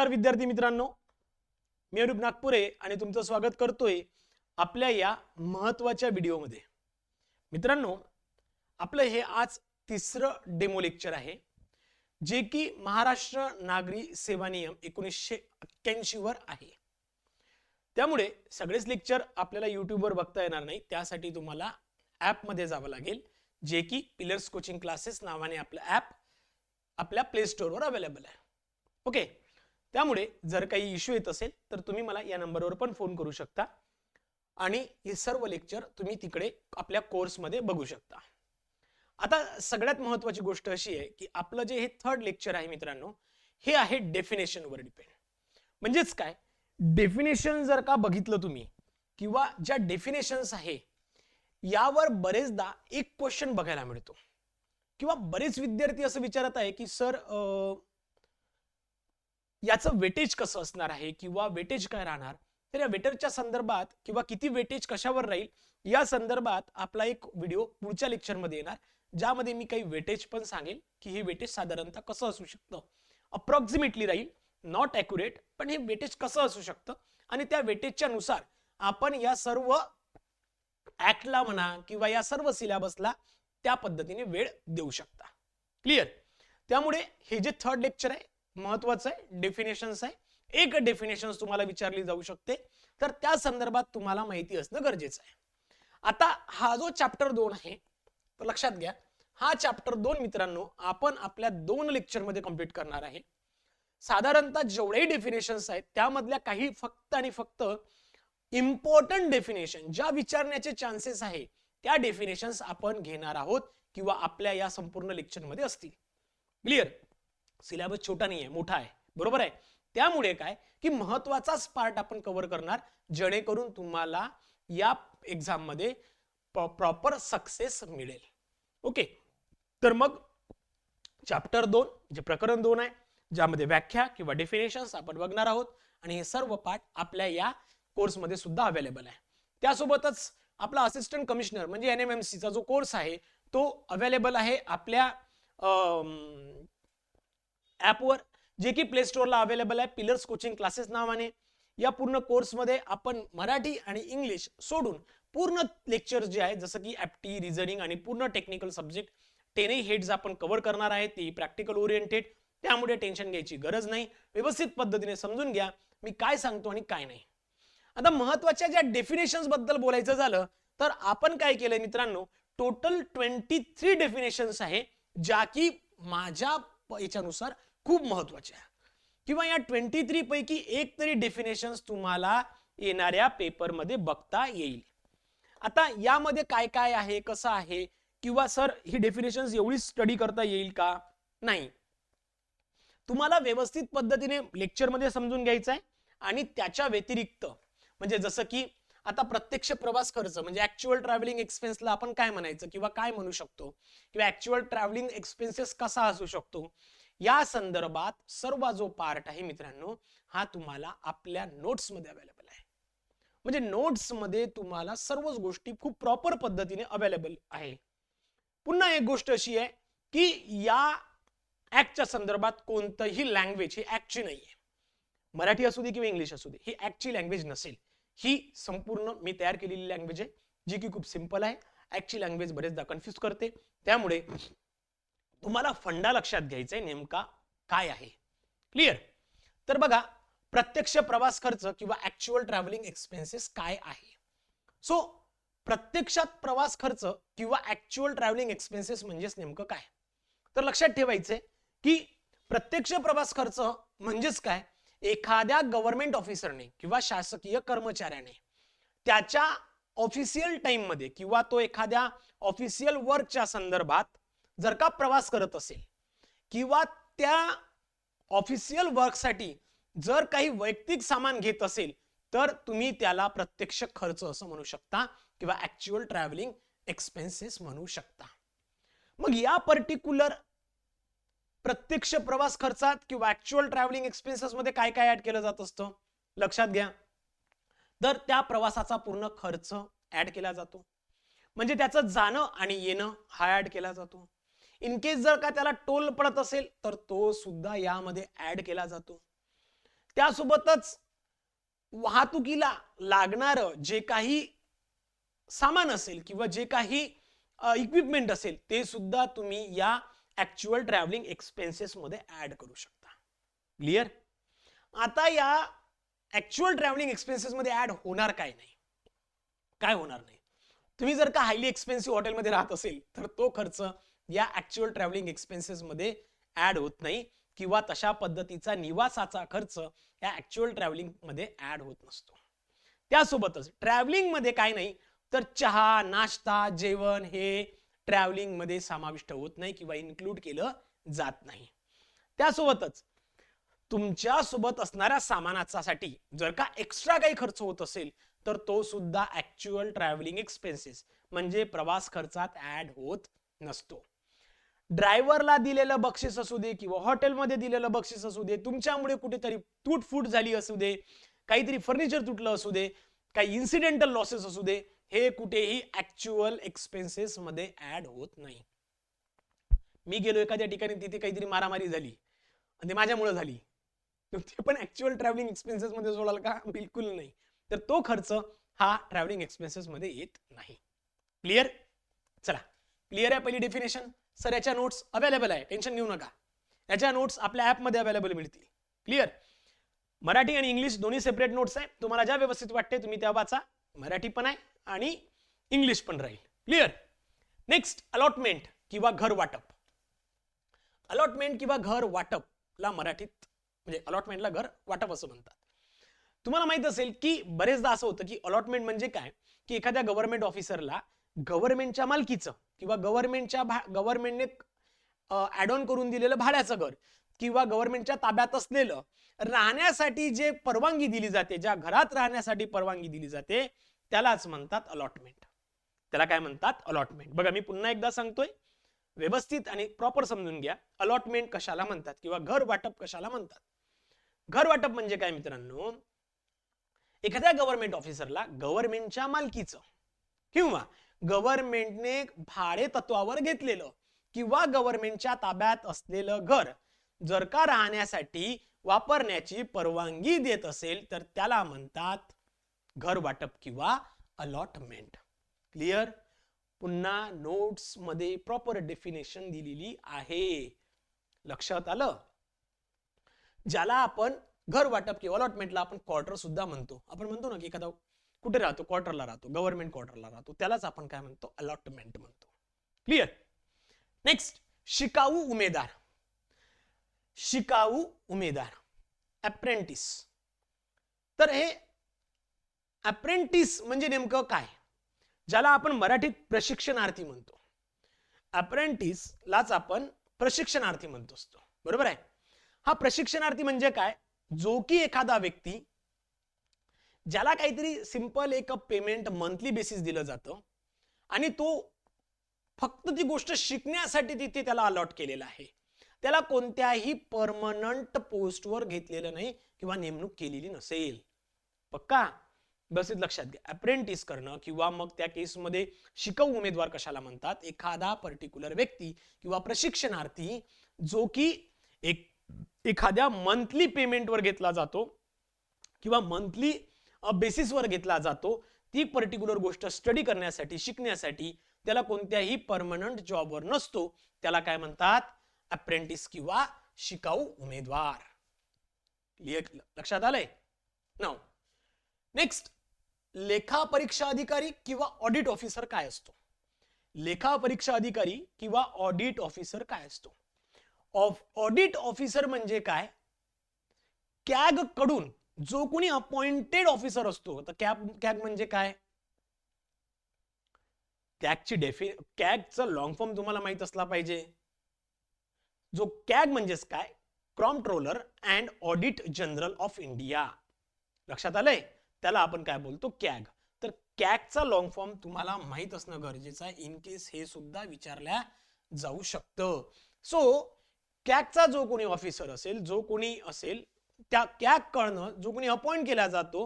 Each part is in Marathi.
विद्यार्थी मित्रांनो, मी अरूप नागपुरे आणि तुमचं स्वागत करतोय आपल्या या महत्त्वाच्या व्हिडिओमध्ये. मित्रांनो, आपलं हे आज तिसरं डेमो लेक्चर आहे, जे की महाराष्ट्र नागरी सेवा नियम 1981 वर आहे. त्यामुळे सगळेच लेक्चर आपल्याला यूट्यूबवर बघता येणार नाही. त्यासाठी तुम्हाला ॲप मध्ये जावं लागेल, जे की पिलर्स कोचिंग क्लासेस नावाने आपलं ॲप आपल्या प्ले स्टोअरवर अवेलेबल आहे. ओके, त्यामुळे जर काही इश्यू येत असेल तर तुम्ही मला या नंबरवर पण फोन करू शकता आणि हे सर्व लेक्चर तुम्ही तिकडे आपल्या कोर्समध्ये बघू शकता. आता सगळ्यात महत्त्वाची गोष्ट अशी आहे की आपलं जे हे थर्ड लेक्चर आहे मित्रांनो, हे आहे डेफिनेशनवर डिपेंड. म्हणजेच काय, डेफिनेशन जर का बघितलं तुम्ही किंवा ज्या डेफिनेशन्स आहे यावर बरेचदा एक क्वेश्चन बघायला मिळतो किंवा बरेच विद्यार्थी असं विचारत आहे की सर याचं वेटेज कसं असणार आहे किंवा वेटेज काय राहणार. तर या वेटेजच्या संदर्भात किंवा किती वेटेज कशावर राहील या संदर्भात आपला एक व्हिडिओ पुढच्या लेक्चरमध्ये येणार, ज्यामध्ये मी काही वेटेज पण सांगेल की हे वेटेज साधारणतः कसं असू शकतं. अप्रॉक्सिमेटली राहील, नॉट ॲक्युरेट, पण हे वेटेज कसं असू शकतं आणि त्या वेटेजच्या नुसार आपण या सर्व ऍक्टला म्हणा किंवा या सर्व सिलेबसला त्या पद्धतीने वेळ देऊ शकता. क्लिअर. त्यामुळे हे जे थर्ड लेक्चर आहे महत्वाचं आहे, डेफिनेशन्स आहे. एक डेफिनेशन्स तुम्हाला विचारली जाऊ शकते, तर त्या संदर्भात तुम्हाला माहिती असणं गरजेचं आहे. आता हा जो चॅप्टर 2 आहे, तर लक्षात घ्या, हा चॅप्टर 2 मित्रांनो आपण आपल्या 2 लेक्चर मध्ये कंप्लीट करणार आहे. साधारणतः जेवढे डेफिनेशन्स आहेत त्यामधल्या काही फक्त आणि फक्त इम्पॉर्टंट डेफिनेशन ज्या विचारण्याचे चान्सेस आहे त्या डेफिनेशन्स आपण घेणार आहोत किंवा आपल्या या संपूर्ण लेक्चर मध्ये असतील. क्लिअर. सिलेबस छोटा नाही आहे, मोठा आहे, बरोबर आहे. त्यामुळे काय की महत्त्वाचाच पार्ट आपण कव्हर करणार, जेणेकरून तुम्हाला या एक्झाम मध्ये प्रॉपर सक्सेस मिळेल. ओके, तर मग चॅप्टर 2 जे प्रकरण 2 आहे, ज्यामध्ये व्याख्या किंवा डेफिनेशन्स आपण बघणार आहोत आणि हे सर्व पार्ट आपल्या या कोर्समध्ये सुद्धा अवेलेबल आहे. त्यासोबतच आपला असिस्टंट कमिशनर म्हणजे NMMC चा जो कोर्स आहे तो अवेलेबल आहे आपल्या ॲपवर, जे की प्ले स्टोअरला अवेलेबल आहे पिलर्स कोचिंग क्लासेस नावाने. या पूर्ण कोर्समध्ये आपण मराठी आणि इंग्लिश सोडून पूर्ण लेक्चर जे आहे जसं की ॲप्टी, रिझनिंग आणि पूर्ण टेक्निकल सब्जेक्ट 10 हेड्स आपण कव्हर करणार आहे, ते प्रॅक्टिकल ओरिएंटेड. त्यामुळे टेन्शन घ्यायची गरज नाही. व्यवस्थित पद्धतीने समजून घ्या मी काय सांगतो आणि काय नाही. आता महत्त्वाच्या ज्या डेफिनेशन्स बद्दल बोलायचं झालं तर आपण काय केलंय मित्रांनो, टोटल 23 डेफिनेशन्स आहे ज्या की माझ्या याच्यानुसार खूप महत्त्वाचे आहे किंवा या 23 पैकी एक तरी डेफिनेशन्स तुम्हाला येणाऱ्या पेपर मध्ये बघता येईल. आता यामध्ये काय काय आहे, कसं आहे किंवा सर ही डेफिनेशन्स एवढी स्टडी करता येईल का, नाही, तुम्हाला व्यवस्थित पद्धतीने लेक्चर मध्ये समजून घ्यायचं आहे. आणि त्याच्या व्यतिरिक्त म्हणजे जसं की आता प्रत्यक्ष प्रवास खर्च म्हणजे ऍक्च्युअल ट्रॅव्हलिंग एक्सपेन्सला आपण काय म्हणायचं किंवा काय म्हणू शकतो किंवा ऍक्च्युअल ट्रॅव्हलिंग एक्सपेन्सेस कसा असू शकतो, या संदर्भात सर्व जो पार्ट आहे मित्रांनो हा तुम्हाला आपल्या नोट्स मध्ये अवेलेबल आहे. म्हणजे नोट्स मध्ये तुम्हाला सर्वच गोष्टी खूप प्रॉपर पद्धतीने अवेलेबल आहे. पुन्हा एक गोष्ट अशी आहे की या ऍक्टच्या संदर्भात कोणतंही लँग्वेज ही ऍक्टची नाहीये. मराठी असू दे किंवा इंग्लिश असू दे, ही ऍक्टची लँग्वेज नसेल. ही संपूर्ण मी तयार केलेली लँग्वेज आहे जी की खूप सिंपल आहे. ऍक्टची लँग्वेज बरेचदा कन्फ्युज करते. त्यामुळे तुम्हाला फंडा लक्षात घ्यायचा आहे नेमका काय आहे. क्लिअर. तर बघा, प्रत्यक्ष प्रवास खर्च किंवा ऍक्च्युअल ट्रॅव्हलिंग एक्सपेन्सेस काय आहे. सो प्रत्यक्षात प्रवास खर्च किंवा ऍक्च्युअल ट्रॅव्हलिंग एक्सपेन्सेस म्हणजेच नेमकं काय. तर लक्षात ठेवायचंय की प्रत्यक्ष प्रवास खर्च म्हणजेच काय, एखाद्या गव्हर्नमेंट ऑफिसरने किंवा शासकीय कर्मचाऱ्याने त्याच्या ऑफिशियल टाइम मध्ये किंवा तो एखाद्या ऑफिशियल वर्कच्या संदर्भात जर का प्रवास करत असेल किंवा त्या ऑफिशियल वर्कसाठी जर काही वैयक्तिक सामान घेत असेल तर तुम्ही त्याला प्रत्यक्ष खर्च असं म्हणू शकता किंवा ऍक्च्युअल ट्रॅव्हलिंग एक्सपेन्सेस म्हणू शकता. मग या पर्टिक्युलर प्रत्यक्ष प्रवास खर्चात किंवा ऍक्च्युअल ट्रॅव्हलिंग एक्सपेन्सेस मध्ये काय काय ऍड केलं जात असतं लक्षात घ्या. तर त्या प्रवासाचा पूर्ण खर्च ऍड केला जातो, म्हणजे त्याचं जाणं आणि येणं हा ऍड केला जातो. इन केस जर का त्याला टोल पडत असेल तर तो सुद्धा यामध्ये ऍड केला जातो. त्यासोबतच वाहतुकीला लागणारं जे काही सामान असेल किंवा जे काही इक्विपमेंट असेल ते सुद्धा तुम्ही या ऍक्च्युअल ट्रॅव्हलिंग एक्सपेन्सेस मध्ये ऍड करू शकता. क्लिअर? आता या ऍक्च्युअल ट्रॅव्हलिंग एक्सपेन्सेस मध्ये ऍड होणार काय नाही, काय होणार नाही. तुम्ही जर का हायली एक्सपेन्सिव्ह हॉटेलमध्ये राहत असेल तर तो खर्च या ऍक्च्युअल ट्रॅव्हलिंग एक्सपेन्सेस मध्ये ऍड होत नाही किंवा तशा पद्धतीचा निवासाचा खर्च या ऍक्च्युअल ट्रॅव्हलिंग मध्ये ऍड होत नसतो. त्यासोबतच ट्रॅव्हलिंग मध्ये काय नाही तर चहा, नाश्ता, जेवण हे ट्रॅव्हलिंग मध्ये समाविष्ट होत नाही किंवा इन्क्लूड केलं जात नाही. त्यासोबतच तुमच्या सोबत असणाऱ्या सामानासाठी जर का एक्स्ट्रा काही खर्च होत असेल तर तो सुद्धा ऍक्च्युअल ट्रॅव्हलिंग एक्सपेन्सेस म्हणजे प्रवास खर्चात ऍड होत नसतो. ड्रायव्हरला दिलेलं बक्षीस असू दे किंवा हॉटेलमध्ये दिलेलं बक्षीस असू दे, तुमच्यामुळे कुठेतरी तुटफूट झाली असू दे, काहीतरी फर्निचर तुटलं असू दे, काही इन्सिडेंटल लॉसेस असू दे, हे कुठेही ऍक्च्युअल एक्सपेन्सेस मध्ये ऍड होत नाही. मी गेलो एखाद्या ठिकाणी, तिथे काहीतरी मारामारी झाली आणि ते माझ्यामुळे झाली, ते पण ऍक्च्युअल ट्रॅव्हलिंग एक्सपेन्सेस मध्ये जोडाल का? बिलकुल नाही. तर तो खर्च हा ट्रॅव्हलिंग एक्सपेन्सेस मध्ये येत नाही. क्लिअर? चला, क्लिअर आहे पहिली डेफिनेशन. सर याच्या नोट्स अवेलेबल आहे, टेन्शन घेऊ नका. याच्या नोट्स आपल्या ऍप मध्ये अवेलेबल मिळतील. क्लिअर? मराठी आणि इंग्लिश दोन्ही सेपरेट नोट्स आहे. तुम्हाला ज्या व्यवस्थित वाटते तुम्ही त्या वाचा. मराठी पण आहे आणि इंग्लिश पण राहील. क्लिअर? नेक्स्ट, अलॉटमेंट किंवा घर वाटप. अलॉटमेंट किंवा घर वाटपला मराठीत म्हणजे अलॉटमेंटला घर वाटप असं म्हणतात. तुम्हाला माहित असेल की बरेचदा असं होतं की अलॉटमेंट म्हणजे काय की एखाद्या गव्हर्नमेंट ऑफिसरला गव्हर्नमेंटच्या मालकीचं किंवा गव्हर्नमेंटने ऍड ऑन करून दिलेलं भाड्याचं घर किंवा गव्हर्नमेंटच्या ताब्यात असलेलं राहण्यासाठी जे परवानगी दिली जाते, ज्या घरात राहण्यासाठी परवानगी दिली जाते त्यालाच म्हणतात अलॉटमेंट. त्याला काय म्हणतात? अलॉटमेंट. बघा मी पुन्हा एकदा सांगतोय, व्यवस्थित आणि प्रॉपर समजून घ्या. अलॉटमेंट कशाला म्हणतात किंवा घर वाटप कशाला म्हणतात. घर वाटप म्हणजे काय मित्रांनो, एखाद्या गव्हर्नमेंट ऑफिसरला गव्हर्नमेंटच्या मालकीचं किंवा गव्हर्नमेंटने भाडे तत्वावर घेतलेलं किंवा गव्हर्नमेंटच्या ताब्यात असलेलं घर जर का राहण्यासाठी वापरण्याची परवानगी देत असेल तर त्याला म्हणतात घर वाटप किंवा अलॉटमेंट. क्लिअर? पुन्हा नोट्स मध्ये प्रॉपर डेफिनेशन दिलेली आहे. लक्षात आलं? ज्याला आपण घर वाटप किंवा अलॉटमेंटला आपण क्वार्टर सुद्धा म्हणतो. आपण म्हणतो ना की एखादा कुठे राहतो? क्वार्टरला राहतो, गव्हर्नमेंट क्वार्टरला राहतो, त्यालाच आपण काय म्हणतो? अलॉटमेंट म्हणतो. क्लिअर? नेक्स्ट, शिकाऊ उमेदवार. शिकाऊ उमेदवार, अप्रेंटिस. तर हे अप्रेंटिस म्हणजे नेमकं काय? ज्याला आपण मराठीत प्रशिक्षणार्थी म्हणतो. अप्रेंटिसलाच आपण प्रशिक्षणार्थी म्हणतो असतो. बरोबर आहे? हा प्रशिक्षणार्थी म्हणजे काय? जो की एखादा व्यक्ती ज्याला काहीतरी सिंपल एक पेमेंट मंथली बेसिस दिलं जातं आणि तो फक्त ती गोष्ट शिकण्यासाठी तिथे त्याला अलॉट केलेला आहे. त्याला कोणत्याही परमनंट पोस्टवर घेतलेलं नाही किंवा नेमणूक केलेली नसेल. पक्का? बस लक्षात घ्या. अप्रेंटिस करणं किंवा मग त्या केसमध्ये शिकाऊ उमेदवार कशाला म्हणतात? एखादा पर्टिक्युलर व्यक्ती किंवा प्रशिक्षणार्थी जो की एखाद्या मंथली पेमेंटवर घेतला जातो किंवा मंथली बेसिसवर घेतला जातो, ती पर्टिक्युलर गोष्ट स्टडी करण्यासाठी, शिकण्यासाठी, त्याला कोणत्याही परमनंट जॉबवर नसतो, त्याला काय म्हणतात? अप्रेंटिस किंवा शिकाऊ उमेदवार. क्लिअर? लक्षात आलंय? नाउ नेक्स्ट, लेखा परीक्षा अधिकारी किंवा ऑडिट ऑफिसर काय असतो? लेखा परीक्षा अधिकारी किंवा ऑडिट ऑफिसर काय असतो? ऑडिट ऑफिसर म्हणजे काय? कॅग कडून जो कोणी अपॉइंटेड ऑफिसर असतो. तर कॅग म्हणजे काय? कॅगचं लॉंग फॉर्म तुम्हाला माहित असला पाहिजे. जो कॅग म्हणजेच काय? Comptroller and audit general of India. लक्षात आलंय? त्याला आपण काय बोलतो? कॅग. तर कॅगचा लॉंग फॉर्म तुम्हाला माहित असणं गरजेचं आहे, इन केस हे सुद्धा विचारल्या जाऊ शकतं. सो कॅगचा जो कोणी ऑफिसर असेल, जो कोणी असेल, त्या कॅग कडनं जो कोणी अपॉइंट केला जातो,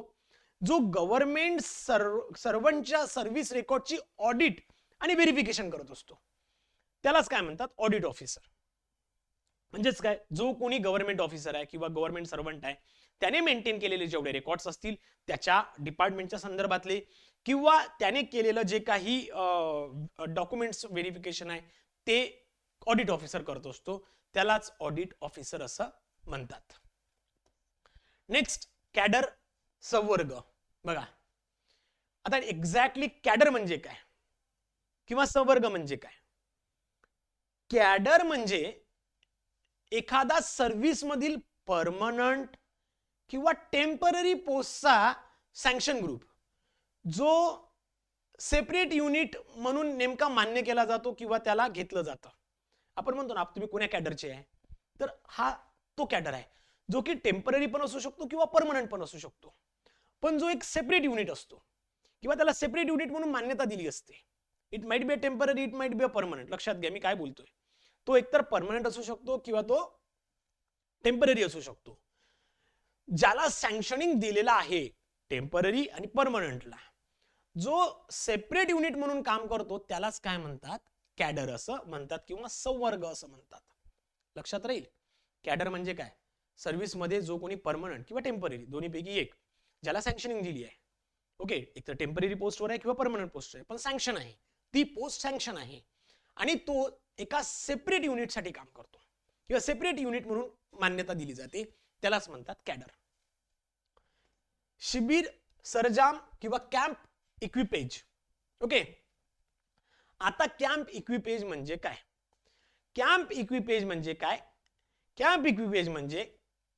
जो गव्हर्नमेंट सर्वंटच्या सर्व्हिस रेकॉर्डची ऑडिट आणि व्हेरिफिकेशन करत असतो, त्यालाच काय म्हणतात? Audit officer. म्हणजेच काय? जो कोणी गव्हर्नमेंट ऑफिसर आहे किंवा गव्हर्नमेंट सर्वंट आहे, त्याने मेंटेन केलेले जेवढे रेकॉर्ड्स असतील त्याच्या डिपार्टमेंटच्या संदर्भातले किंवा त्याने केलेलं जे काही डॉक्युमेंट्स व्हेरिफिकेशन आहे ते ऑडिट ऑफिसर करत असतो, त्यालाच ऑडिट ऑफिसर असं म्हणतात. नेक्स्ट कॅडर संवर्ग. बघा आता एक्झॅक्टली कॅडर म्हणजे काय किंवा संवर्ग म्हणजे काय. कॅडर म्हणजे एखादा सर्व्हिस मधील परमनंट किंवा टेम्पररी पोस्टचा सँक्शन ग्रुप जो सेपरेट युनिट म्हणून नेमका मान्य केला जातो किंवा त्याला घेतलं जातं. आपण म्हणतो ना तुम्ही कोण्या कॅडरचे आहे, तर हा तो कॅडर आहे जो की टेम्पररी पण असू शकतो किंवा परमनंट पण असू शकतो, पण जो एक सेपरेट युनिट असतो किंवा त्याला सेपरेट युनिट म्हणून मान्यता दिली असते. It might be a temporary, it might be a permanent. लक्षात घ्या मी काय बोलतोय. तो एकतर परमनंट असू शकतो किंवा तो टेम्पररी असू शकतो. ज्याला सँक्शनिंग दिलेला आहे टेम्पररी आणि परमनंटला, जो सेपरेट युनिट म्हणून काम करतो त्यालाच काय म्हणतात, कॅडर असं म्हणतात किंवा संवर्ग असं म्हणतात. लक्षात राहील. कॅडर म्हणजे काय, सर्व्हिस मध्ये जो कोणी परमनंट किंवा टेम्पररी दोन्हीपैकी एक ज्याला सँक्शनिंग दिली आहे. ओके, एक तर टेम्पररी पोस्टवर आहे किंवा परमनंट पोस्ट आहे, पण सँक्शन आहे, ती पोस्ट सँक्शन आहे आणि तो एका सेपरेट युनिटसाठी काम करतो किंवा सेपरेट युनिट म्हणून मान्यता दिली जाते, त्यालाच म्हणतात कॅडर. शिबिर, सरंजाम किंवा कॅम्प इक्विपेज. ओके, आता कॅम्प इक्विपेज म्हणजे काय. कॅम्प इक्विपेज म्हणजे काय, कॅम्प इक्विपेज म्हणजे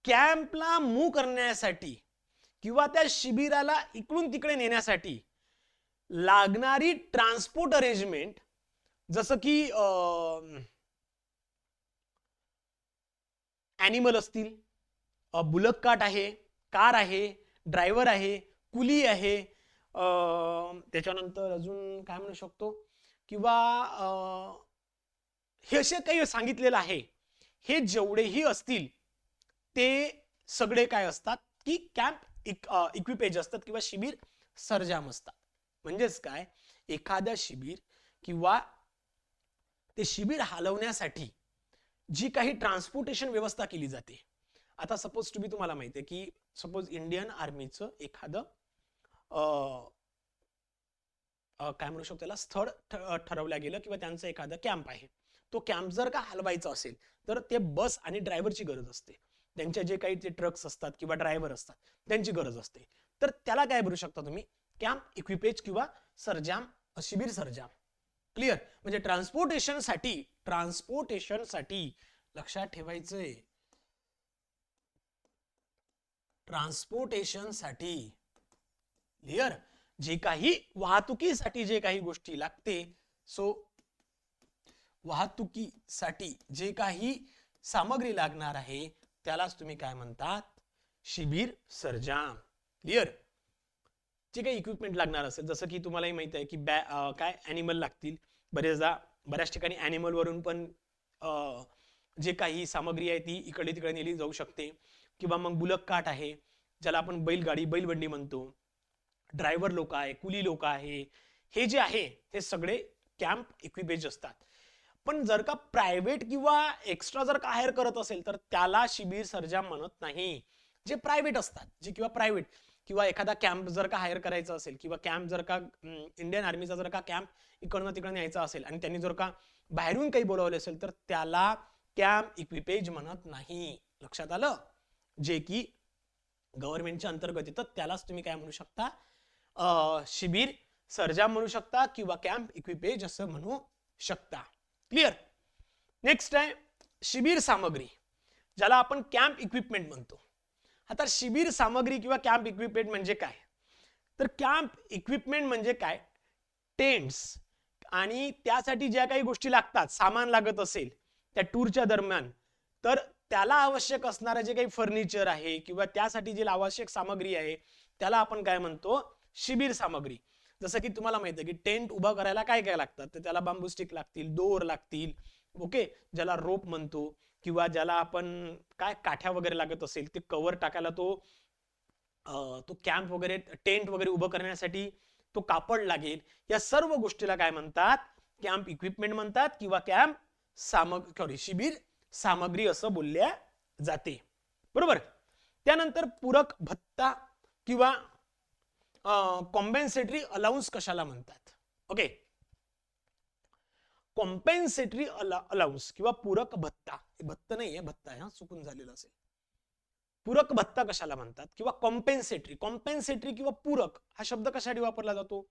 कॅम्पला मूव्ह करण्यासाठी किंवा त्या शिबिराला इकडून तिकडे नेण्यासाठी लागणारी ट्रान्सपोर्ट अरेंजमेंट, जसं की ॲनिमल असतील, बुलक कार्ट आहे, कार आहे, ड्रायव्हर आहे, कुली आहे, त्याच्यानंतर अजून काय म्हणू शकतो, किंवा हे असे काही सांगितलेलं आहे. हे जेवढेही असतील ते सगळे काय असतात की कॅम्प इक्विपेज असतात किंवा शिबिर सरंजाम असतात. म्हणजेच काय, एखाद्या शिबिर किंवा ते शिबिर हलवण्यासाठी जी काही ट्रान्सपोर्टेशन व्यवस्था केली जाते. आता सपोज तुम्हाला माहिती आहे की सपोज इंडियन आर्मीचं एखादं काय म्हणू शकतो त्याला स्थळ ठरवलं गेलं किंवा त्यांचं एखादं कॅम्प आहे. तो कॅम्प जर का हलवायचा असेल तर ते बस आणि ड्रायव्हरची गरज असते. त्यांच्या जे काही ते ट्रक्स असतात किंवा ड्रायव्हर असतात त्यांची गरज असते. तर त्याला काय भरू शकता तुम्ही, कॅम्प इक्विपेज किंवा सरंजाम, शिबिर सरंजाम. क्लिअर. म्हणजे ट्रान्सपोर्टेशनसाठी लक्षात ठेवायचंय, ट्रान्सपोर्टेशनसाठी क्लिअर, जे काही वाहतुकीसाठी जे काही गोष्टी लागते, सो वाहतुकीसाठी जे काही सामग्री लागणार आहे त्यालाच तुम्ही काय म्हणतात, शिबिर सरंजाम. क्लिअर. जे काही इक्विपमेंट लागणार असेल, जसं की तुम्हालाही माहित आहे की काय ॲनिमल लागतील. बऱ्याच ठिकाणी ॲनिमल वरून पण जे काही सामग्री आहे ती इकडे तिकडे नेली जाऊ शकते. किंवा मग बुलक कार्ट आहे ज्याला आपण बैलगाडी बैलबंडी म्हणतो, ड्रायव्हर लोक आहे, कुली लोक आहे, हे जे आहे हे सगळे कॅम्प इक्विपेज असतात. पण जर का प्रायव्हेट किंवा एक्स्ट्रा जर का हायर करत असेल तर त्याला शिबिर सरंजाम म्हणत नाही. जे प्रायव्हेट असतात, जे किंवा प्रायव्हेट किंवा एखादा कॅम्प जर का हायर करायचा असेल किंवा कॅम्प जर का इंडियन आर्मीचा जर का कॅम्प इकडनं तिकडे न्यायचा असेल आणि त्यांनी जर का बाहेरून काही बोलावले असेल तर त्याला कॅम्प इक्विपेज म्हणत नाही. लक्षात आलं. जे की गव्हर्नमेंटच्या अंतर्गत येतं त्यालाच तुम्ही काय म्हणू शकता, शिबिर सरंजाम म्हणू शकता किंवा कॅम्प इक्विपेज असं म्हणू शकता. क्लिअर. नेक्स्ट आहे शिबिर सामग्री, ज्याला आपण कॅम्प इक्विपमेंट म्हणतो. आता शिबिर सामग्री किंवा कॅम्प इक्विपमेंट म्हणजे काय, तर कॅम्प इक्विपमेंट म्हणजे काय, टेंट्स आणि त्यासाठी ज्या काही गोष्टी लागतात, सामान लागत असेल त्या टूरच्या दरम्यान, तर त्याला आवश्यक असणारे जे काही फर्निचर आहे किंवा त्यासाठी जी आवश्यक सामग्री आहे त्याला आपण काय म्हणतो, शिबिर सामग्री. जसं की तुम्हाला माहिती आहे की टेंट उभा करायला काय काय लागतात, तर त्याला बांबू स्टिक लागतील, दोर लागतील, ओके, ज्याला रोप म्हणतो, किंवा ज्याला आपण काय काठ्या वगैरे लागत असेल ते कव्हर टाकायला तो कॅम्प वगैरे टेंट वगैरे उभं करण्यासाठी तो कापड लागेल. या सर्व गोष्टीला काय म्हणतात, कॅम्प इक्विपमेंट म्हणतात किंवा कॅम्प शिबिर सामग्री असं बोलल्या जाते. बरोबर. त्यानंतर पूरक भत्ता किंवा कॉम्पेन्सेटरी अलाउन्स कशाला म्हणतात? ओके, कॉम्पेन्सेटरी अलाउन्स किंवा पूरक भत्ता, भत्ता नाहीये, भत्ता आहे, चुकून झालेलं असेल. पूरक भत्ता कशाला म्हणतात किंवा कॉम्पेन्सेटरी, कॉम्पेन्सेटरी किंवा पूरक हा शब्द कशासाठी वापरला जातो?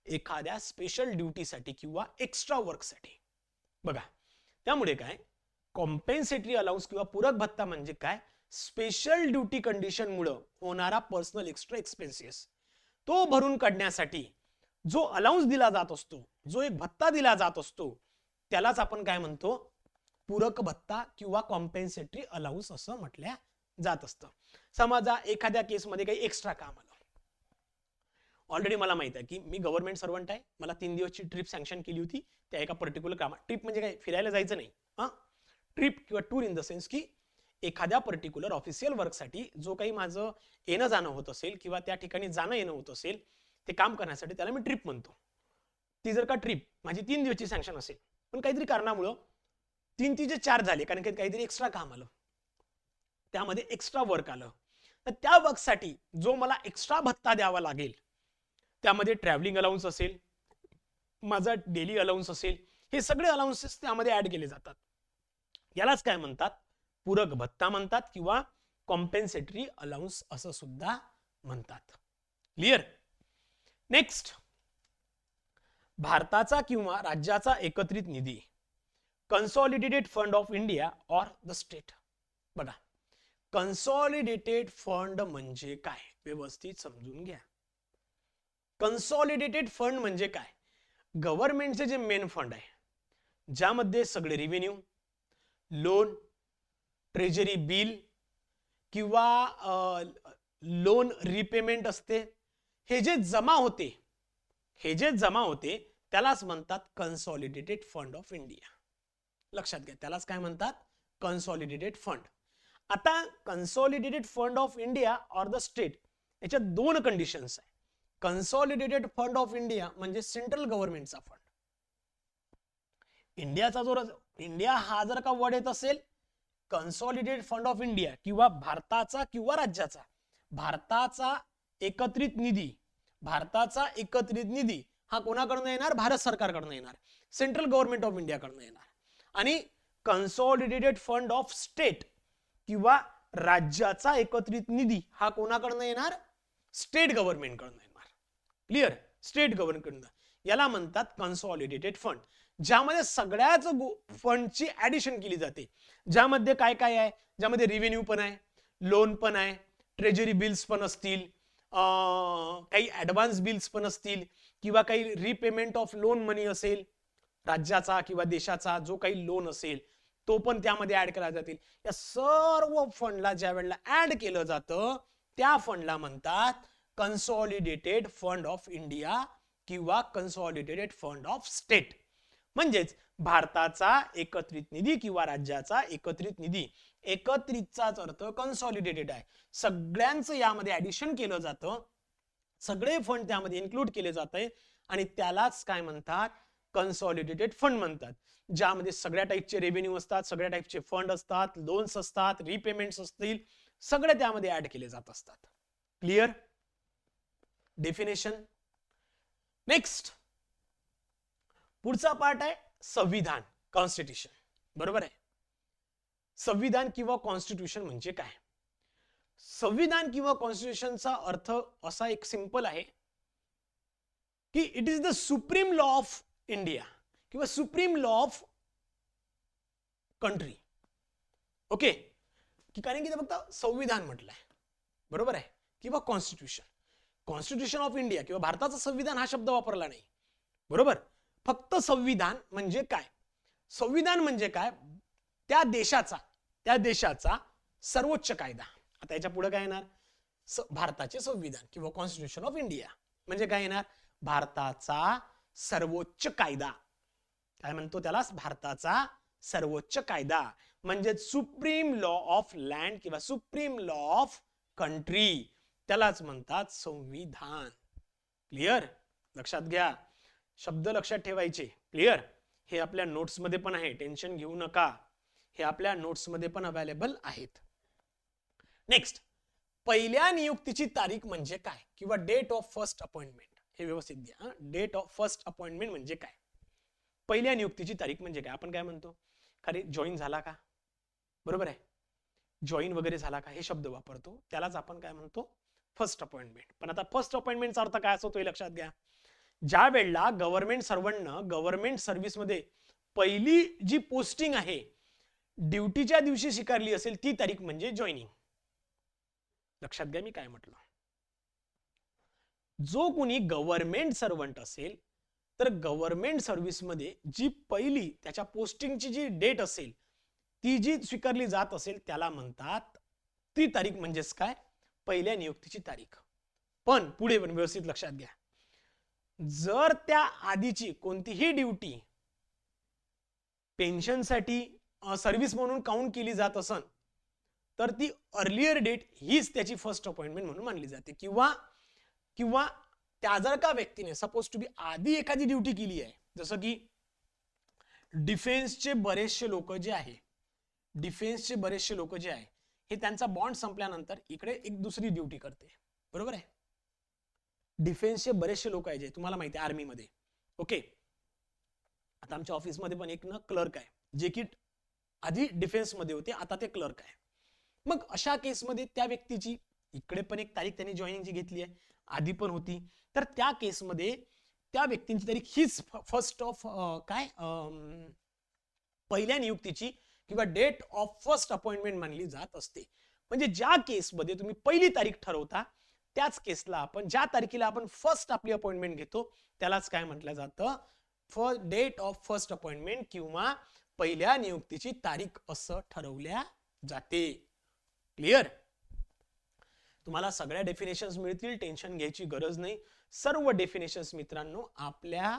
एखाद्या स्पेशल ड्युटीसाठी किंवा एक्स्ट्रा वर्कसाठी. बघा, त्यामुळे काय, कॉम्पेन्सेटरी अलाउन्स किंवा पूरक भत्ता म्हणजे काय, स्पेशल ड्युटी कंडिशन मुळे होणारा पर्सनल एक्स्ट्रा एक्सपेन्सेस तो भरून काढण्यासाठी जो अलाउन्स दिला जात असतो, जो एक भत्ता दिला जात असतो, त्यालाच आपण काय म्हणतो, पूरक भत्ता किंवा कॉम्पेन्सेटरी अलाउन्स असं म्हटल्या जात असतं. समजा एखाद्या केसमध्ये काही एक्स्ट्रा काम आलं, ऑलरेडी मला माहित आहे की मी गव्हर्नमेंट सर्वंट आहे, मला 3 दिवसची ट्रिप सँक्शन केली होती त्या एका पर्टिक्युलर कामात. ट्रिप म्हणजे काय, फिरायला जायचं नाही, ट्रिप किंवा टूर इन द सेन्स की एखाद्या पर्टिक्युलर ऑफिशियल वर्कसाठी जो काही माझं येणं जाणं होत असेल किंवा त्या ठिकाणी जाणं येणं होत असेल ते काम करण्यासाठी, त्याला मी ट्रिप म्हणतो. ती जर का ट्रिप माझी 3 दिवसची सँक्शन असेल, पण काहीतरी कारणामुळं 3 4 झाले, कारण की काहीतरी एक्स्ट्रा काम आलं, त्यामध्ये एक्स्ट्रा वर्क आलं, तर त्या वर्कसाठी जो मला एक्स्ट्रा भत्ता द्यावा लागेल, त्यामध्ये ट्रॅव्हलिंग अलाउन्स असेल, माझा डेली अलाउन्स असेल, हे सगळे अलाउन्सेस त्यामध्ये ऍड केले जातात. यालाच काय म्हणतात, पूरक भत्ता म्हणतात किंवा कॉम्पेन्सेटरी अलाउन्स असं सुद्धा म्हणतात. क्लिअर? नेक्स्ट, भारताचा किंवा राज्याचा एकत्रित निधी, consolidated fund of India or the state. बघा, कन्सॉलिडेटेड फंड म्हणजे काय, व्यवस्थित समजून घ्या. कन्सॉलिडेटेड फंड म्हणजे काय, गव्हर्नमेंटचे जे मेन फंड आहे, ज्यामध्ये सगळे रेव्हेन्यू, लोन, ट्रेजरी बिल किंवा लोन रिपेमेंट असते, हे जे जमा होते त्यालाच म्हणतात कन्सॉलिडेटेड फंड ऑफ इंडिया. लक्षात घ्या, त्यालाच काय म्हणतात, कन्सॉलिडेटेड फंड. आता consolidated fund of India or the state, याच्या 2 कंडिशन्स आहे. कन्सॉलिडेटेड फंड ऑफ इंडिया म्हणजे सेंट्रल गव्हर्नमेंटचा फंड. इंडियाचा जो इंडिया हा जर का वर्ड येत असेल, कन्सॉलिडेटेड फंड ऑफ इंडिया किंवा भारताचा किंवा राज्याचा, भारताचा एकत्रित निधी हा कोणाकडून येणार, भारत सरकारकडून येणार, सेंट्रल गव्हर्नमेंट ऑफ इंडिया कडून येणार. आणि कन्सॉलिडेटेड फंड ऑफ स्टेट किंवा राज्याचा एकत्रित निधी हा कोणाकडून येणार, स्टेट गव्हर्नमेंट कडून येणार. क्लिअर? स्टेट गव्हर्नमेंट कडून. याला म्हणतात कन्सॉलिडेटेड फंड, ज्यामध्ये सगळ्याच फंडची ऍडिशन केली जाते, ज्यामध्ये काय काय आहे, ज्यामध्ये रेव्हेन्यू पण आहे, लोन पण आहे, ट्रेजरी बिल्स पण असतील, काही ऍडव्हान्स बिल्स पण असतील, किंवा काही रिपेमेंट ऑफ लोन मनी असेल, राज्याचा किंवा देशाचा जो काही लोन असेल तो पण त्यामध्ये ऍड केला जातील. या सर्व फंडला ज्या वेळेला ऍड केलं जातं त्या फंडला म्हणतात कन्सॉलिडेटेड फंड ऑफ इंडिया किंवा कन्सॉलिडेटेड फंड ऑफ स्टेट. म्हणजेच भारताचा एकत्रित निधी किंवा राज्याचा एकत्रित निधी, एकत्रितचाच अर्थ कन्सॉलिडेटेड आहे, सगळ्यांचं यामध्ये ऍडिशन केलं जातं, सगळे फंड त्यामध्ये इन्क्लूड केले जाते आणि त्यालाच काय म्हणतात, कन्सॉलिडेटेड फंड म्हणतात, ज्यामध्ये सगळ्या टाईपचे रेव्हेन्यू असतात, सगळ्या टाईपचे फंड असतात, लोन्स असतात, रिपेमेंट्स असतील, सगळे त्यामध्ये ऍड केले जात असतात. क्लिअर? डेफिनेशन. नेक्स्ट, पुढचा पार्ट आहे संविधान, कॉन्स्टिट्यूशन. बरोबर आहे? संविधान किंवा कॉन्स्टिट्यूशन म्हणजे काय? संविधान किंवा कॉन्स्टिट्यूशनचा अर्थ असा एक सिंपल आहे की it is the supreme law of India किंवा supreme law of country. Okay, कारण की ते फक्त संविधान म्हटलंय, बरोबर आहे, किंवा कॉन्स्टिट्यूशन. कॉन्स्टिट्यूशन ऑफ इंडिया किंवा भारताचं संविधान हा शब्द वापरला नाही, बरोबर. फक्त संविधान म्हणजे काय, संविधान म्हणजे काय, त्या देशाचा सर्वोच्च कायदा. आता याच्या पुढे काय येणार, भारताचे संविधान किंवा कॉन्स्टिट्यूशन ऑफ इंडिया म्हणजे काय येणार, भारताचा सर्वोच्च कायदा. काय म्हणतो त्याला, भारताचा सर्वोच्च कायदा म्हणजे सुप्रीम लॉ ऑफ लँड किंवा सुप्रीम लॉ ऑफ कंट्री, त्यालाच म्हणतात संविधान. क्लिअर? लक्षात घ्या, शब्द लक्षात ठेवायचे. क्लिअर? हे आपल्या नोट्स मध्ये पण आहे, टेन्शन घेऊ नका, हे आपल्या नोट्स मध्ये पण अवेलेबल आहेत. नेक्स्ट, पहिल्या नियुक्तीची तारीख म्हणजे काय, किंवा डेट ऑफ फर्स्ट अपॉइंटमेंट, हे व्यवस्थित घ्या. डेट ऑफ फर्स्ट अपॉइंटमेंट म्हणजे काय, पहिल्या नियुक्तीची तारीख म्हणजे काय. आपण काय म्हणतो, खरे जॉईन झाला का, बरोबर आहे, जॉईन वगैरे झाला का, हे शब्द वापरतो, त्यालाच आपण काय म्हणतो, फर्स्ट अपॉइंटमेंट. पण आता फर्स्ट अपॉइंटमेंटचा अर्थ काय असतो हे लक्षात घ्या. ज्या वेळेला गव्हर्नमेंट सर्वंटनं गव्हर्नमेंट सर्व्हिसमध्ये पहिली जी पोस्टिंग आहे ड्युटीच्या दिवशी स्वीकारली असेल ती तारीख म्हणजे जॉईनिंग. लक्षात घ्या मी काय म्हटलं. जो कोणी गव्हर्नमेंट सर्वंट असेल तर गव्हर्नमेंट सर्व्हिसमध्ये जी पहिली त्याच्या पोस्टिंगची जी डेट असेल ती जी स्वीकारली जात असेल त्याला म्हणतात, ती तारीख म्हणजेच काय, पहिल्या नियुक्तीची तारीख. पण पुढे पण व्यवस्थित लक्षात घ्या, जर त्या आधीची कोणतीही ड्युटी पेन्शनसाठी सर्व्हिस म्हणून काउंट केली जात असन तर ती अर्लियर डेट हीच त्याची फर्स्ट अपॉइंटमेंट म्हणून मानली जाते. किंवा किंवा त्या जर का व्यक्तीने सपोज टू बी आधी एखादी ड्युटी केली आहे, जसं की डिफेन्सचे बरेचसे लोक जे आहे, डिफेन्सचे बरेचसे लोक जे आहे हे त्यांचा बॉन्ड संपल्यानंतर इकडे एक दुसरी ड्युटी करते, बरोबर आहे. डिफेन्सचे बरेचसे लोक आहे जे तुम्हाला माहिती आहे आर्मीमध्ये, ओके. आता आमच्या ऑफिसमध्ये पण एक ना क्लर्क आहे जे की आधी डिफेन्समध्ये होते, आता ते क्लर्क आहे. मग अशा केसमध्ये त्या व्यक्तीची इकडे पण एक तारीख त्यांनी जॉईनिंगची घेतली आहे, आधी पण होती, तर त्या केसमध्ये त्या व्यक्तींची तारीख हीच फर्स्ट ऑफ काय पहिल्या नियुक्तीची किंवा डेट ऑफ फर्स्ट अपॉइंटमेंट मानली जात असते. म्हणजे ज्या केसमध्ये तुम्ही पहिली तारीख ठरवता त्याच केसला आपण, ज्या तारखेला आपण फर्स्ट आपली अपॉइंटमेंट घेतो त्यालाच काय म्हटलं जातं, डेट ऑफ फर्स्ट अपॉइंटमेंट किंवा पहिल्या नियुक्तीची तारीख असं ठरवल्या जाते. क्लिअर. तुम्हाला सगळ्या डेफिनेशन्स मिळतील, टेन्शन घ्यायची गरज नाही. सर्व डेफिनेशन्स मित्रांनो आपल्या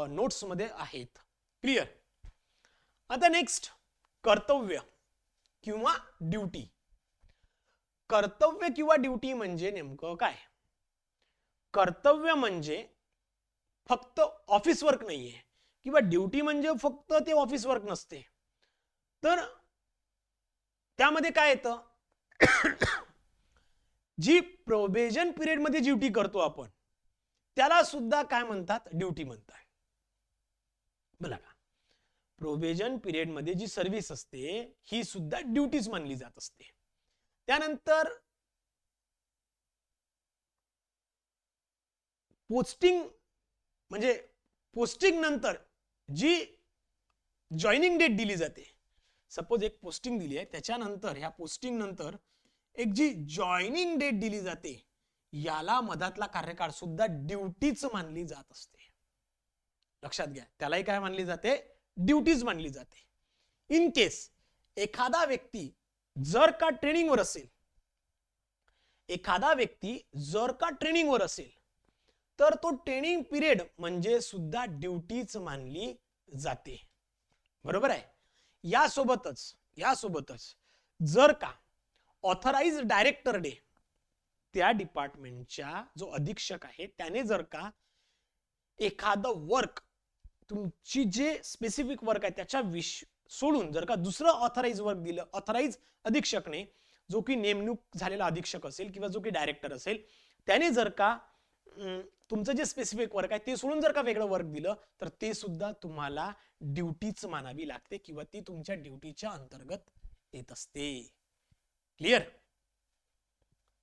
नोट्स मध्ये आहेत. क्लिअर. आता नेक्स्ट, कर्तव्य किंवा ड्युटी. कर्तव्य किंवा ड्युटी म्हणजे नेमकं काय. कर्तव्य म्हणजे फक्त ऑफिस वर्क नाहीये, किंवा ड्युटी म्हणजे फक्त ते ऑफिस वर्क नसते. तर त्यामध्ये काय येतं, जी प्रोबेशन पिरियड मध्ये ड्युटी करतो आपण त्याला सुद्धा काय म्हणतात, ड्युटी म्हणतात. बघा का, प्रोबेशन पिरियड मध्ये जी सर्व्हिस असते ही सुद्धा ड्युटीज मानली जात असते. त्यानंतर पोस्टिंग म्हणजे पोस्टिंग नंतर जी जॉईनिंग डेट दिली जाते, सपोज एक पोस्टिंग दिली आहे त्याच्यानंतर ह्या पोस्टिंग नंतर एक जी जॉईनिंग डेट दिली जाते याला मधातला कार्यकाळ सुद्धा ड्युटीच मानली जात असते. लक्षात घ्या, त्यालाही काय मानली जाते, ड्युटीज मानली जाते. इन केस एखादा व्यक्ती जर का ट्रेनिंगवर असेल, एखादा व्यक्ती जर का ट्रेनिंगवर असेल तर तो ट्रेनिंग पिरियड म्हणजे सुद्धा ड्युटीच मानली जाते, बरोबर आहे. यासोबतच जर का ऑथराइज डायरेक्टर डे, त्या डिपार्टमेंटच्या जो अधीक्षक आहे त्याने जर का एखादं वर्क, तुमची जे स्पेसिफिक वर्क आहे त्याच्या सोडून जर का दुसरं ऑथराइज वर्क दिलं, ऑथराइज अधीक्षकने, जो की नेमणूक झालेला अधीक्षक असेल किंवा जो की डायरेक्टर असेल, त्याने जर का तुमचं जे स्पेसिफिक वर्क आहे ते सोडून जर का वेगळं वर्क दिलं तर ते सुद्धा तुम्हाला ड्युटीच मानावी लागते किंवा ती तुमच्या ड्युटीच्या अंतर्गत येत असते. क्लिअर.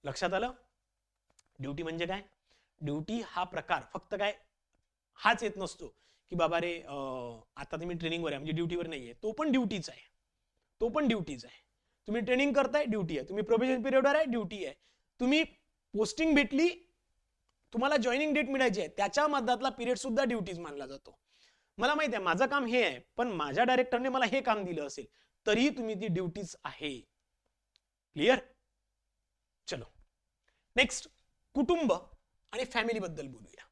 लक्षात आलं. ड्युटी म्हणजे काय, ड्युटी हा प्रकार फक्त काय हाच येत नसतो की बाबा रे आता तुम्ही ट्रेनिंगवर आहे म्हणजे ड्युटीवर नाहीये, तो पण ड्युटीच आहे, तो पण ड्युटीच आहे. तुम्ही ट्रेनिंग करताय, ड्युटी आहे. तुम्ही प्रोबेशन पिरियडवर आहे, ड्युटी आहे. तुम्ही पोस्टिंग भेटली, तुम्हाला जॉईनिंग डेट मिळायची आहे, त्याच्या मधातला पिरियड सुद्धा ड्युटीज मानला जातो. मला माहिती आहे माझं काम हे आहे, पण माझ्या डायरेक्टरने मला हे काम दिलं असेल तरीही तुम्ही ती ड्युटीज आहे. क्लिअर. चलो नेक्स्ट, कुटुंब आणि फॅमिली बद्दल बोलूया.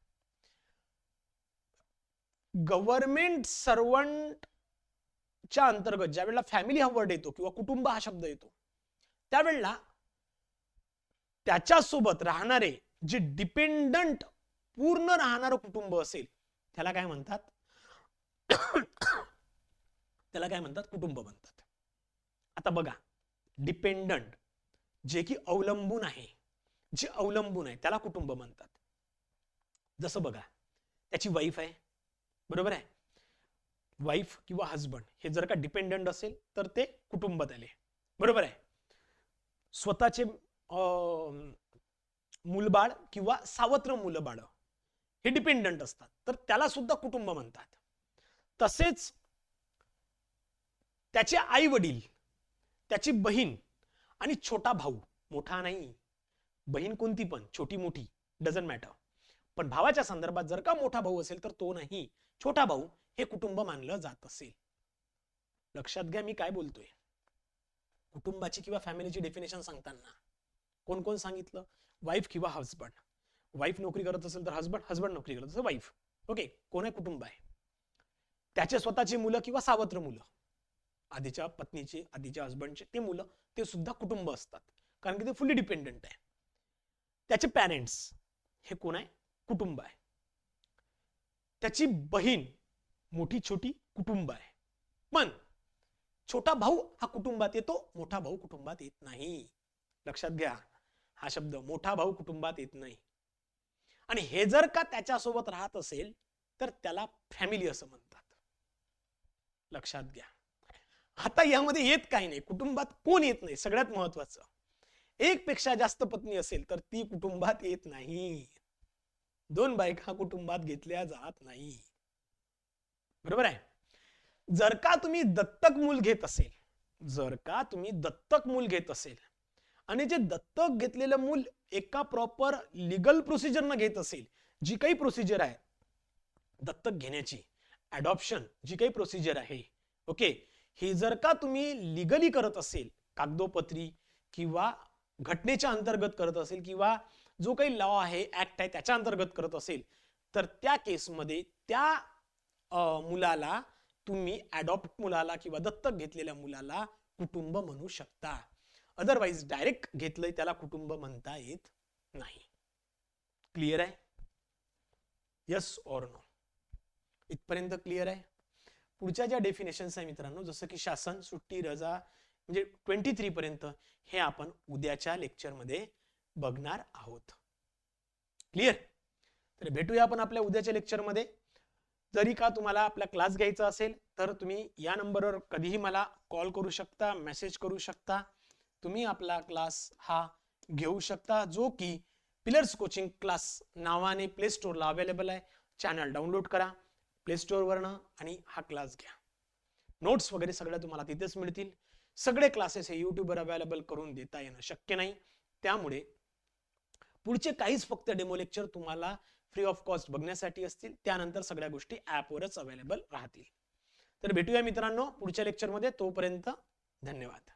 गव्हर्नमेंट सर्वंटच्या अंतर्गत ज्या वेळेला फॅमिली हा वर्ड येतो किंवा कुटुंब हा शब्द येतो त्यावेळेला त्याच्यासोबत राहणारे जे डिपेंडंट पूर्ण राहणारं कुटुंब असेल त्याला काय म्हणतात, त्याला काय म्हणतात, कुटुंब म्हणतात. आता बघा, डिपेंडंट जे की अवलंबून आहे, जे अवलंबून आहे त्याला कुटुंब म्हणतात. जसं बघा, त्याची वाईफ आहे, बरोबर आहे, वाईफ किंवा हजबंड हे जर का डिपेंडंट असेल तर ते कुटुंबात आले, बरोबर आहे. स्वतःचे मूलबाळ किंवा सावत्र मुलबाळ हे डिपेंडंट असतात, तर त्याला सुद्धा कुटुंब म्हणतात. तसेच त्याचे आई वडील, त्याची बहीण आणि छोटा भाऊ, मोठा नाही, बहीण कोणती पण, छोटी मोठी डझंट मॅटर, पण भावाच्या संदर्भात जर का मोठा भाऊ असेल तर तो नाही, छोटा भाऊ हे कुटुंब मानलं जात असेल. लक्षात घ्या मी काय बोलतोय. कुटुंबाची किंवा फॅमिलीची डेफिनेशन सांगताना कोण कोण सांगितलं, वाईफ किंवा हजबंड. वाईफ नोकरी करत असेल तर हजबंड, हजबंड नोकरी करत असेल वाईफ. ओके, कोण आहे कुटुंब आहे. त्याचे स्वतःची मुलं किंवा सावत्र मुलं, आधीच्या पत्नीचे, आधीच्या हजबंडचे ते मुलं, ते सुद्धा कुटुंब असतात, कारण की ते फुल्ली डिपेंडंट आहे. त्याचे पॅरेंट्स हे कोण आहे, कुटुंब आहे. त्याची बहीण मोठी छोटी कुटुंब आहे. पण छोटा भाऊ हा कुटुंबात येतो, मोठा भाऊ कुटुंबात येत नाही. लक्षात घ्या, हा शब्द मोठा भाऊ कुटुंबात येत नाही. आणि हे जर का त्याच्यासोबत राहत असेल तर त्याला फॅमिली असं म्हणतात. लक्षात घ्या. आता यामध्ये येत काही नाही, कुटुंबात कोण येत नाही. सगळ्यात महत्वाचं, एक पेक्षा जास्त पत्नी असेल तर ती कुटुंबात येत नाही. दोन बायका कुटुंबात घेतल्या जात नाही, बरोबर आहे. जर का तुम्ही दत्तक मूल घेत असेल, जर का तुम्ही दत्तक मूल घेत असेल आणि जे दत्तक घेतलेलं मूल एका प्रॉपर लिगल प्रोसिजरनं घेत असेल, जी काही प्रोसिजर आहे दत्तक घेण्याची, अडॉप्शन जी काही प्रोसिजर आहे, ओके, ही जर का तुम्ही लिगली करत असेल, कागदोपत्री किंवा घटनेच्या अंतर्गत करत असेल किंवा जो काही लॉ आहे, ऍक्ट आहे त्याच्या अंतर्गत करत असेल, तर त्या केसमध्ये त्या मुलाला तुम्ही अडॉप्ट मुलाला किंवा दत्तक घेतलेल्या मुलाला कुटुंब म्हणू शकता. अदरवाइज डायरेक्ट घेतलंय त्याला कुटुंब म्हणता येत नाही. क्लिअर आहे? Yes or no? इथपर्यंत क्लिअर आहे? पुढच्या ज्या डेफिनेशन्स आहे मित्रांनो, जसं की शासन, सुट्टी, रजा, म्हणजे 23 पर्यंत हे आपण उद्याच्या लेक्चरमध्ये बघणार आहोत. क्लिअर? तर भेटूया आपण आपल्या उद्याच्या लेक्चरमध्ये. जरी का तुम्हाला आपला क्लास घ्यायचा असेल तर तुम्ही या नंबरवर कधीही मला कॉल करू शकता, मेसेज करू शकता. तुम्ही आपला क्लास हा घेऊ शकता, जो की पिलर्स कोचिंग क्लास नावाने प्ले स्टोअरला अवेलेबल आहे. चॅनल डाउनलोड करा प्ले स्टोअरवरनं आणि हा क्लास घ्या. नोट्स वगैरे सगळ्या तुम्हाला तिथेच मिळतील. सगळे क्लासेस हे युट्यूबवर अवेलेबल करून देता येणं शक्य नाही, त्यामुळे पुढचे काहीच फक्त डेमो लेक्चर तुम्हाला फ्री ऑफ कॉस्ट बघण्यासाठी असतील. त्यानंतर सगळ्या गोष्टी ऍपवरच अवेलेबल राहतील. तर भेटूया मित्रांनो पुढच्या लेक्चरमध्ये. तोपर्यंत धन्यवाद.